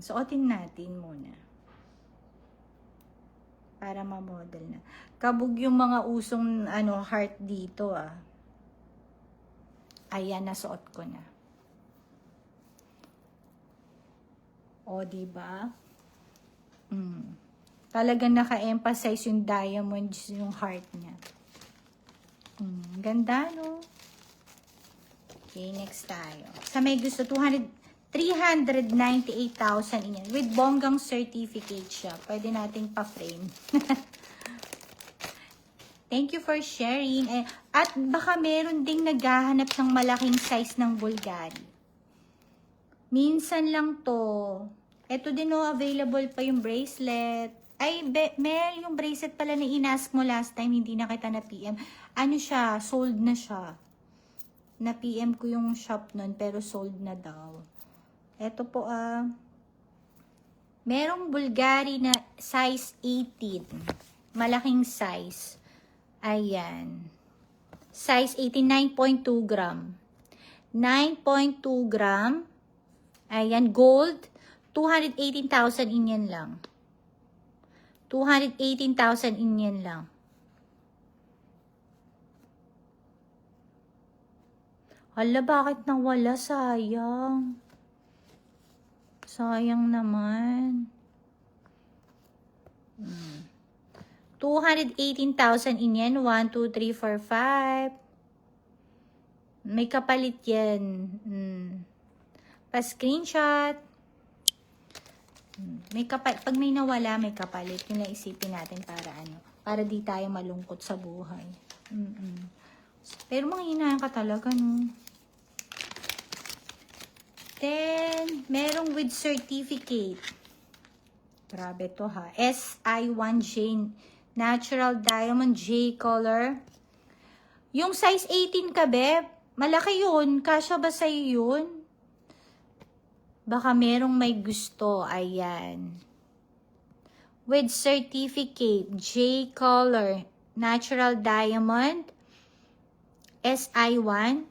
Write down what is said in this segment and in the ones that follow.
Suotin natin muna. Para ma-model na. Kabog yung mga usong heart dito ah. Ayan, nasuot ko na. O, diba? Talagang naka-emphasize yung diamonds, yung heart niya. Ganda, no? Okay, next tayo. Sa may gusto, 398,000 yan. With bonggang certificate siya. Pwede nating pa-frame. Thank you for sharing. At baka meron ding naghahanap ng malaking size ng Bulgari. Minsan lang to. Ito din o, available pa yung bracelet. Ay, Mel, yung bracelet pala na inask mo last time, hindi na kita na PM. Ano siya, sold na siya. Na PM ko yung shop nun, pero sold na daw. Ito po merong Bulgari na size 18. Malaking size. Ayan. Size 18, 9.2 gram. 9.2 gram. Ayan, gold. 218,000 inyan lang. 218,000 inyan lang. Hala, bakit nawala? Sayang. Sayang naman. 218,000 inyan. 1, 2, 3, 4, 5. May kapalit yan. Pa-screenshot. May kapalit. Pag may nawala, may kapalit. Yun lang isipin natin para para di tayo malungkot sa buhay. Pero manghinayang ka talaga, no? Then, merong with certificate. Grabe to ha. SI1J Natural Diamond J Color. Yung size 18 ka, beb. Malaki yun. Kasya ba sa'yo yun? Baka merong may gusto. Ayan. With certificate. J Color. Natural Diamond. SI1.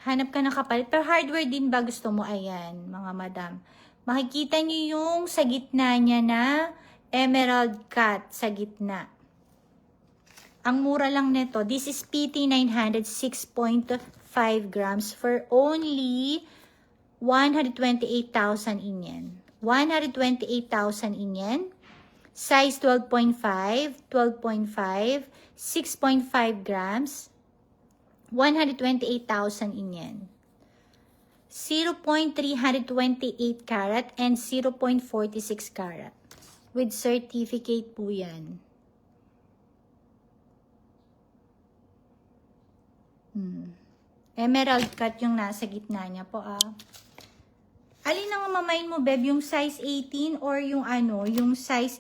Hanap ka ng kapalit. Pero hardware din ba gusto mo? Ayan, mga madam. Makikita niyo yung sa gitna niya na emerald cut sa gitna. Ang mura lang nito. This is PT900 6.5 grams for only 128,000 inyen. 128,000 inyen. Size 12.5, 12.5, 6.5 grams. 128,000 inyen. 0.328 carat and 0.46 carat. With certificate po yan. Emerald cut yung nasa gitna niya po Alin ang mamain mo, beb? Yung size 18 or yung yung size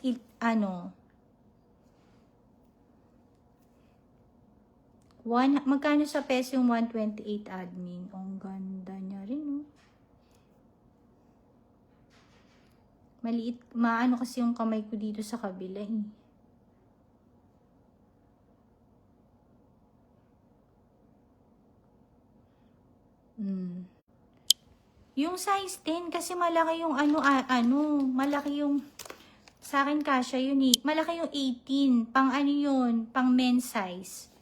magkano sa peso yung 128 admin? Ang ganda niya rin, Maliit, maano kasi yung kamay ko dito sa kabila, Yung size 10 kasi malaki yung malaki yung sa akin kasya yun Malaki yung 18. Pang yun? Pang men's size.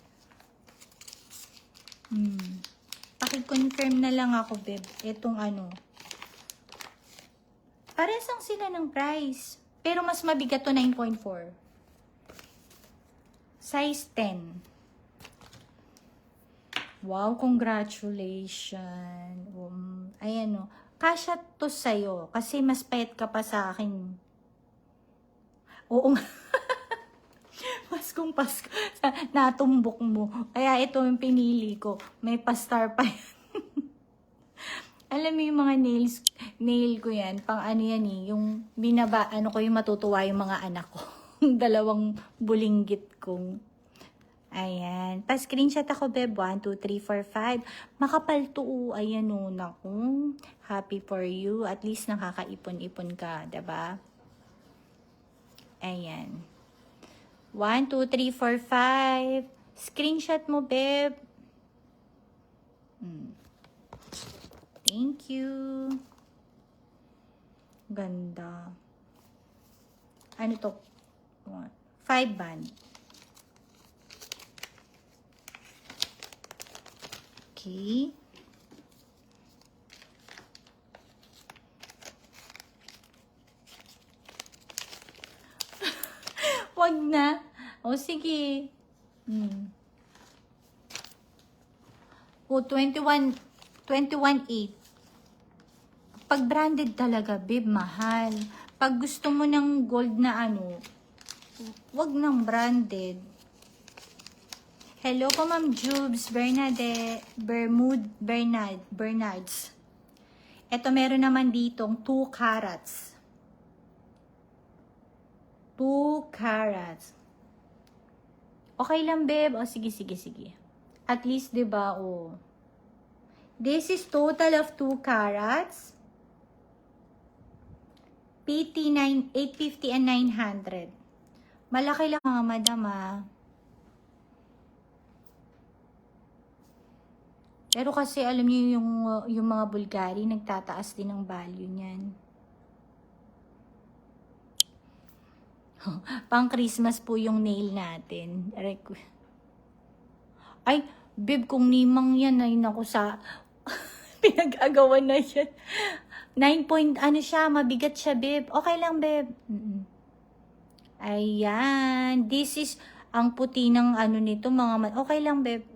Paki-confirm na lang ako, beb. Etong Pares lang sila ng price. Pero mas mabigat to 9.4. Size 10. Wow, congratulations. Ayan kasya to sa'yo. Kasi mas payat ka pa sa akin. Oo nga. Paskong Pasko. Natumbok mo. Kaya ito yung pinili ko. May pa-star pa yan. Alam mo yung mga nail ko yan. Pang yan yung binaba, ko yung matutuwa yung mga anak ko. Dalawang bulinggit kong. Ayan. Pa-screenshot ako, beb. 1, 2, 3, 4, 5. Makapal to. Ayan naku. Happy for you. At least nakakaipon-ipon ka. Diba? Ayan. 1, 2, 3, 4, 5. Screenshot mo, beb. Thank you. Ganda. Ano to? 5 band. Okay. Wag na. O, sige. O, 21.8. Pag branded talaga, babe, mahal. Pag gusto mo ng gold na ano, wag ng branded. Hello po, Ma'am Jubes, Bernadette, Bernards. Ito, meron naman ditong 2 carats. 2 carats. Okay lang, babe. O, sige. At least, diba, o. This is total of 2 carats. PT 850 and 900. Malaki lang mga madam, ah. Pero kasi alam niyo yung mga Bulgari, nagtataas din ang value niyan. Pang Christmas po yung nail natin. Ay, babe, kung nimang yan, ay naku sa pinag-agawan na yan. 9 point, ano siya, mabigat siya, babe. Okay lang, babe. Ayan. This is ang puti ng ano nito, mga okay lang, babe.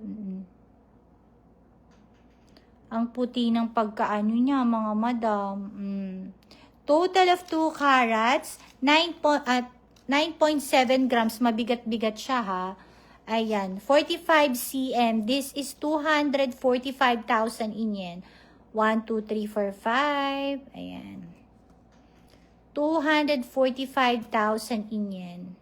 Ang puti ng pagkaano niya, mga madam. Total of 2 carats, 9.7 grams. Mabigat-bigat siya, ha. Ayan. 45 cm. This is 245,000 in yen. 1, 2, 3, 4, 5. Ayan. 245,000 in yen.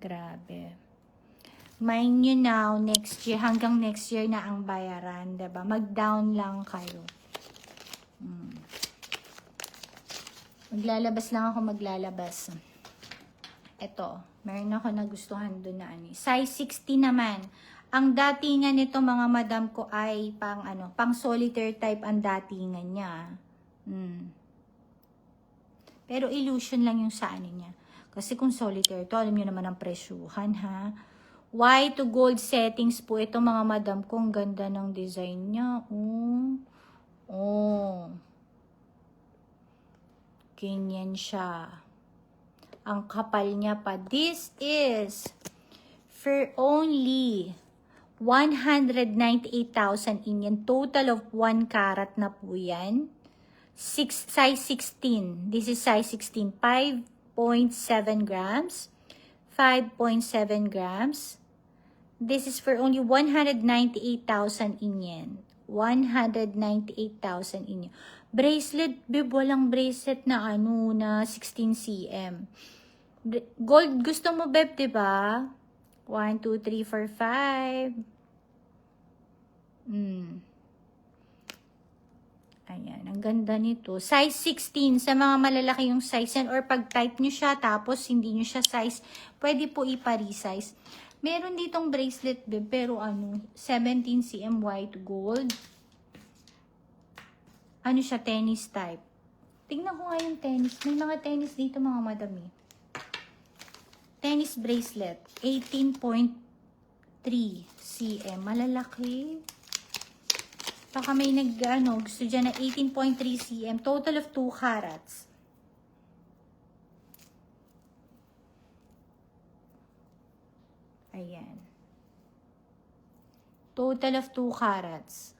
Grabe. Mind nyo now, next year, hanggang next year na ang bayaran, diba? Mag-down lang kayo. Maglalabas lang ako, maglalabas. Ito, meron ako nagustuhan doon na ano. Size 60 naman. Ang datingan nito, mga madam ko, ay pang solitaire type ang datingan niya. Pero illusion lang yung sa ano niya. Kasi kung solitaire to, alam niyo naman ang presyuhan, ha? White to gold settings po ito, mga madam ko. Ang ganda ng design niya. Ganyan siya. Ang kapal niya pa. This is for only 198,000 in yan. Total of 1 carat na po yan. Size 16. This is size 16. 5.7 grams. 5.7 grams. This is for only 198,000 in yen. 198,000 in yen. Bracelet, babe, walang bracelet na na 16 cm. Gold, gusto mo, babe, diba? 1, 2, 3, 4, 5. Ayan, ang ganda nito. Size 16, sa mga malalaki yung size yan. Or pag type nyo siya, tapos hindi nyo siya size, pwede po ipa-resize. Meron ditong bracelet, babe, pero 17 cm white gold. Ano siya, tennis type. Tingnan ko nga yung tennis. May mga tennis dito, mga madami. Tennis bracelet, 18.3 cm. Malalaki. Baka may gusto dyan na 18.3 cm. Total of 2 carats. Ayan. Total of 2 carats.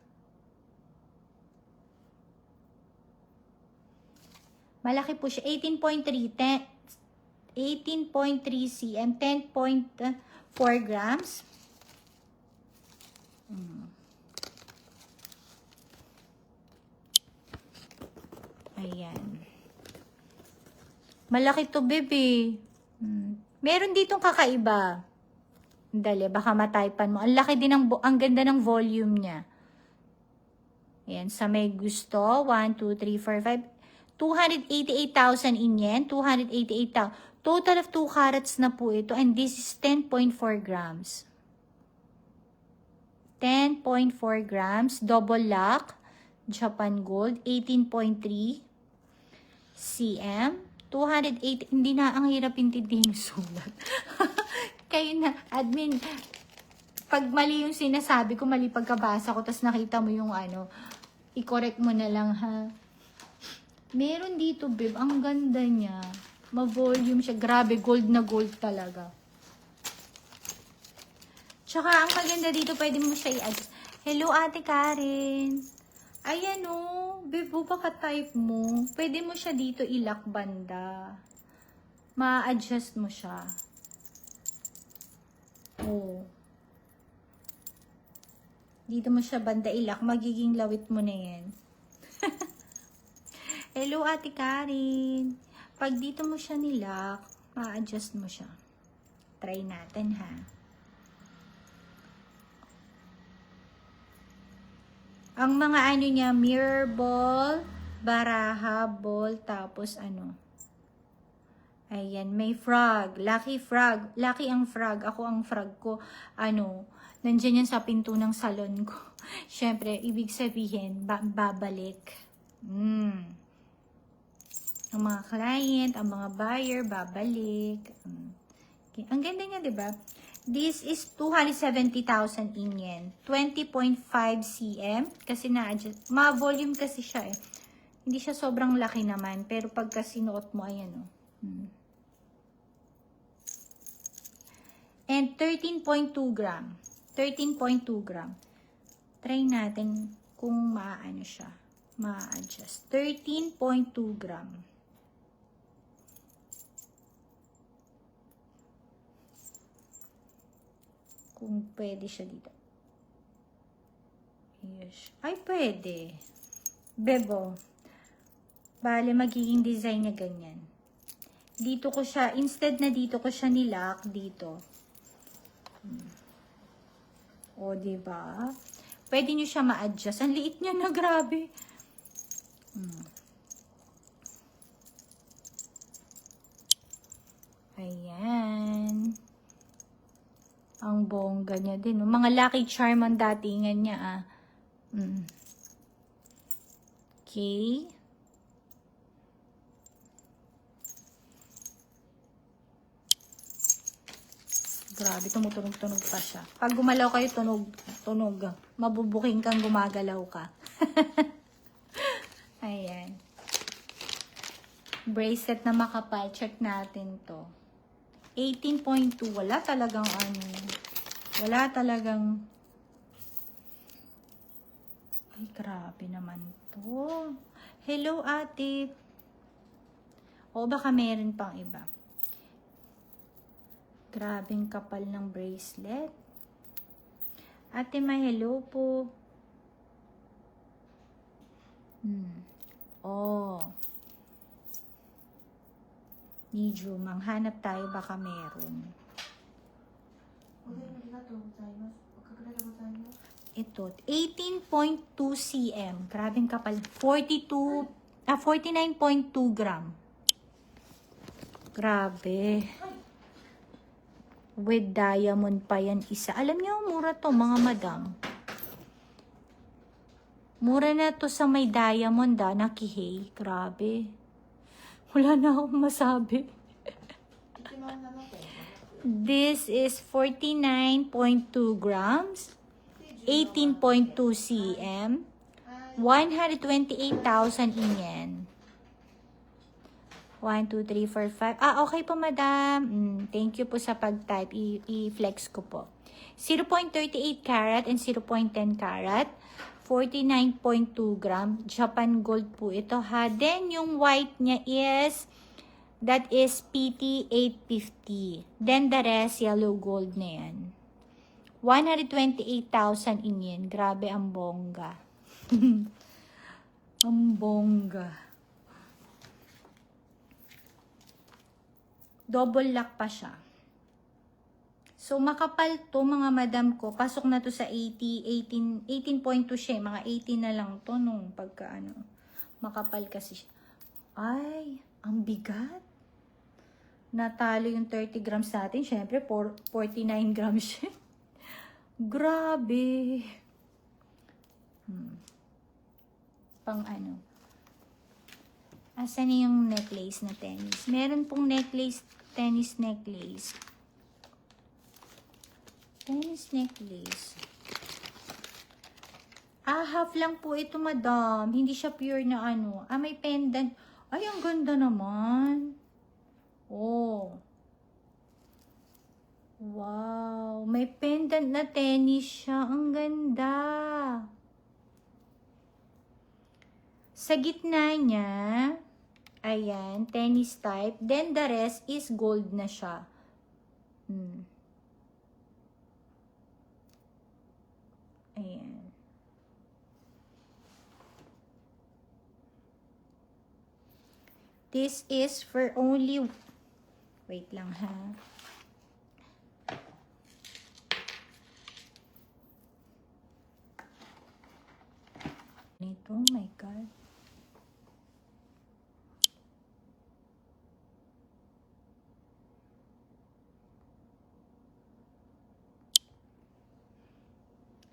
Malaki po siya. 18.3 cm. 10.4 grams. Ayan. Malaki to, baby. Meron ditong kakaiba. Dali, baka mataypan mo. Ang laki din ang ganda ng volume niya. Ayan, sa may gusto. 1, 2, 3, 4, 5. 288,000 in yen. 288,000. Total of 2 carats na po ito. And this is 10.4 grams. 10.4 grams. Double lock. Japan Gold. 18.3 cm. 208. Hindi na, ang hirap intindihin yung sulat. Kayo na, admin, pag mali yung sinasabi ko, mali pagkabasa ko, tapos nakita mo yung ano, i-correct mo na lang, ha? Meron dito, babe. Ang ganda niya. Ma-volume siya. Grabe, gold na gold talaga. Tsaka, ang maganda dito, pwede mo siya i-adjust. Hello, Ate Karen. Ayan, oh. Babe, baka type mo. Pwede mo siya dito i-lock banda. Ma-adjust mo siya. Oh. Dito mo siya banda i-lock. Magiging lawit mo na yan. Hello, Ate Karen. Pag dito mo siya nilock, ma-adjust mo siya. Try natin, ha. Ang mga ano niya, mirror ball, baraha ball, tapos ano. Ayan, may frog. Lucky frog. Lucky ang frog. Ako ang frog ko, ano, nandyan yan sa pinto ng salon ko. Siyempre, ibig sabihin, babalik. Ang mga client, ang mga buyer, babalik. Okay. Ang ganda niya, diba? This is 270,000 in yen. 20.5 cm. Kasi na-adjust. Ma-volume kasi siya eh. Hindi siya sobrang laki naman. Pero pagka sinuot mo, ayan o. And 13.2 gram. 13.2 gram. Try natin kung maano siya. Ma-adjust. 13.2 gram. Kung pwede siya dito. Yes. Ay, pwede. Bebo. Bale, magiging design niya ganyan. Dito ko siya, instead na dito ko siya nilock, dito. O, diba? Pwede nyo siya ma-adjust. Ang liit niya na, grabe. Ayan. Ang bongga niya din. Mga Lucky Charm ang datingan niya, ah. Okay. Grabe, tumutunog-tunog pa siya. Pag gumalaw kayo, tunog. Mabubuking kang gumagalaw ka. Ayan. Bracelet na makapal. Check natin to. 18.2. Wala talagang ano. Wala talagang. Ay, grabe naman to. Hello, ate. O, baka meron pang iba. Grabing kapal ng bracelet. Ate, may hello po. Oh. Medium. Manghanap tayo, baka meron. Ito, 18.2 cm. Grabing kapal. 49.2 gram. Grabe. With diamond pa yan isa. Alam niyo, mura to, mga madam. Mura na to sa may diamond, nakihey. Grabe. Wala na akong masabi. This is 49.2 grams. 18.2 cm. 128,000 in yen. 1, 2, 3, 4, 5. Ah, okay po, madam. Thank you po sa pag-type. I-flex ko po. 0.38 carat and 0.10 carat. 49.2 gram. Japan gold po ito, ha. Then, yung white niya is, that is PT 850. Then, the rest, yellow gold na yan. 128,000 in yen. Grabe, ang bongga. Ang bongga. Double lock pa siya. So, makapal to, mga madam ko. Pasok na to sa 18.2 siya. Mga 18 na lang to nung pagka ano. Makapal kasi siya. Ay, ang bigat. Natalo yung 30 grams natin. Siyempre, 49 grams siya. Grabe. Pang ano. Asan yung necklace na tennis? Meron pong necklace, tennis necklace. Tennis necklace. Half lang po ito, madam. Hindi siya pure na ano. May pendant. Ay, ang ganda naman. Oh. Wow. May pendant na tennis siya. Ang ganda. Sa gitna niya, ayan, tennis type. Then, the rest is gold na siya. Ayan. This is for only, wait lang ha. Ito, oh my God.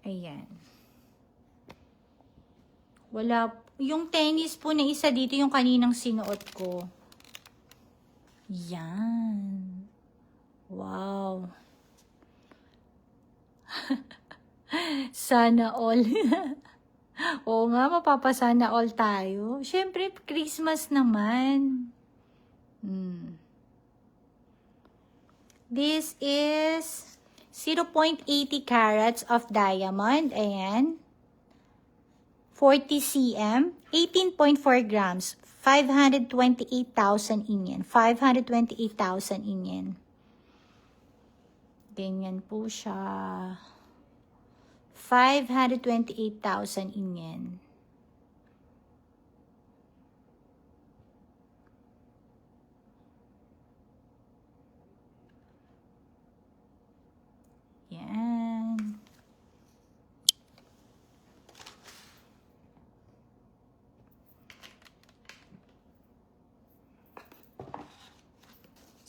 Ayan. Wala. Yung tennis po na isa dito, yung kaninang sinuot ko. Yan. Wow. Sana all. Oo nga, mapapasana all tayo. Siyempre, Christmas naman. This is 0.80 carats of diamond. Ayan. 40 cm. 18.4 grams. 528,000 yen. 528,000 yen. Ganyan po siya. 528,000 yen. Yan.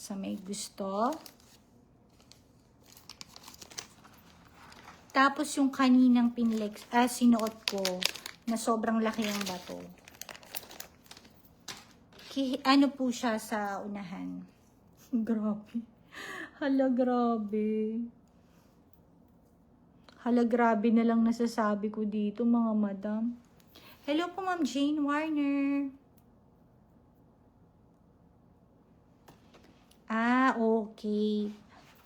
Sa may gusto. Tapos yung kaninang sinuot ko na sobrang laki ang bato. Ano po siya sa unahan? Grabe. Hala, grabe. Hala, grabe na lang nasasabi ko dito, mga madam. Hello po, Ma'am Jane Warner. Okay.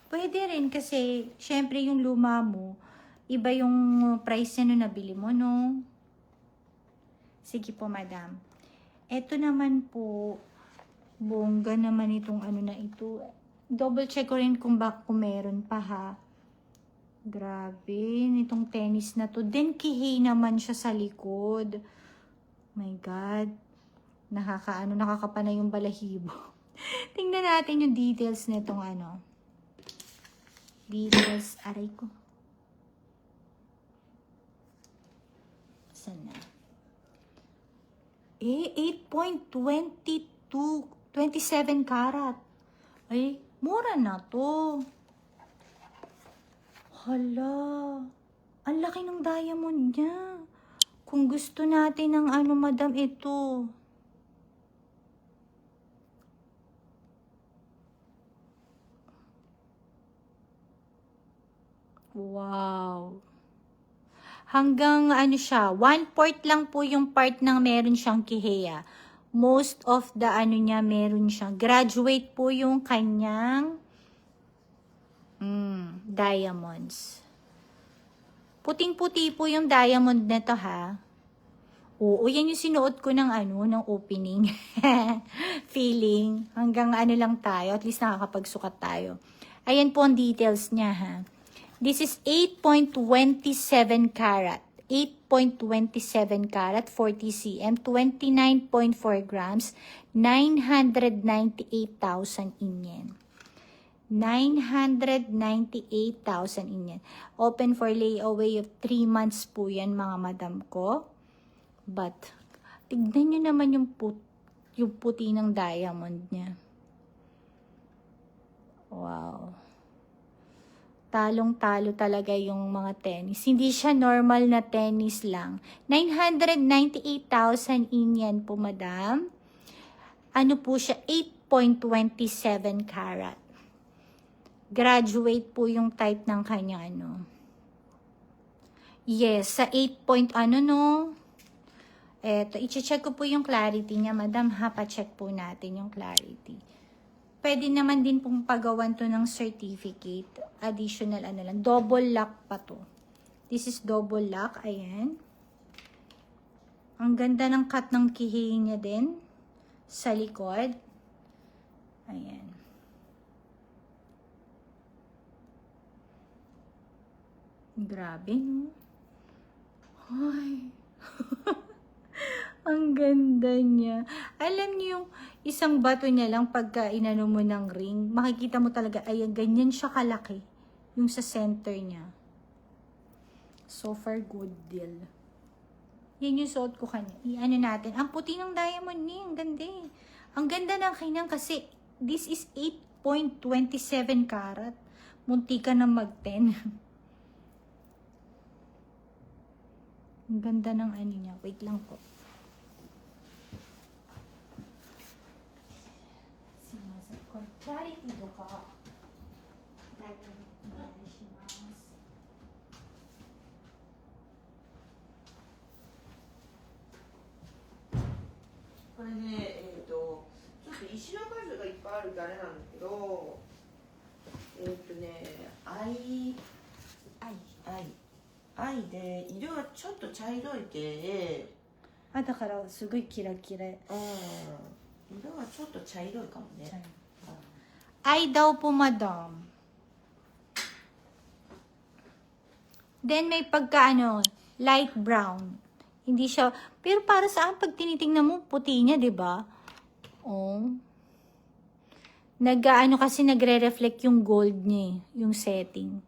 Pwede rin kasi, syempre yung luma mo, iba yung price na nabili mo, no? Sige po, madam. Ito naman po, bongga naman itong ano na ito. Double check ko rin kung meron pa, ha. Grabe, nitong tennis na to. Then, kihi naman siya sa likod. My God. Nakakapanay yung balahibo. Tingnan natin yung details nitong ano. Details, aray ko. Saan na? 8.22, 27 karat. Ay, mura na to. Hala, ang laki ng diamond niya. Kung gusto natin ng ano, madam, ito. Wow. Hanggang ano siya, 1/4 lang po yung part ng meron siyang kiheya. Most of the ano niya meron siyang. Graduate po yung kanyang diamonds. Puting-puti po yung diamond nito, ha. Oo, yan yung sinuot ko ng ano, ng opening. Feeling. Hanggang ano lang tayo, at least nakakapagsukat tayo. Ayan po ang details niya, ha. This is 8.27 karat. 8.27 karat, 40 cm, 29.4 grams, 998,000 yen. 998,000 yen. Open for layaway of 3 months po yan, mga madam ko. But, tignan nyo naman yung puti ng diamond niya. Wow. Talong-talo talaga yung mga tennis. Hindi siya normal na tennis lang. 998,000 yan po, madam. Ano po siya? 8.27 karat. Graduate po yung type ng kanya, ano. Yes, sa 8 point, ano, no. Eto, i-check ko po yung clarity niya, madam, ha. Pa-check po natin yung clarity. Pwede naman din pong pagawan to ng certificate. Additional, ano lang. Double lock pa to. This is double lock. Ayan. Ang ganda ng cut ng kihi niya din. Sa likod. Ayan. Grabe, no? Ay. Ang ganda niya. Alam niyo yung isang bato niya lang pagka inano mo ng ring, makikita mo talaga, ay, ganyan siya kalaki. Yung sa center niya. So far, good deal. Yan yung suot ko kanya. I-ano natin. Ang puti ng diamond niya. Ang ganda eh. Ang ganda ng kanyang kasi this is 8.27 karat. Munti ka na mag-10. Ang ganda ng ano niya. Wait lang po. Clarity とかお願いします。これね、ちょっと石の数がいっぱいあるからあれなんだけど、藍で色がちょっと茶色いけ、あ、だからすごいキラキラ。色がちょっと茶色いかもね。Ay daw po, madam. Then may pagka light brown. Hindi siya, pero para saan pag tinitingnan mo, puti niya, 'di ba? Oh. Nag-aano kasi nagre-reflect yung gold niya, yung setting.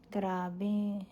Grabe.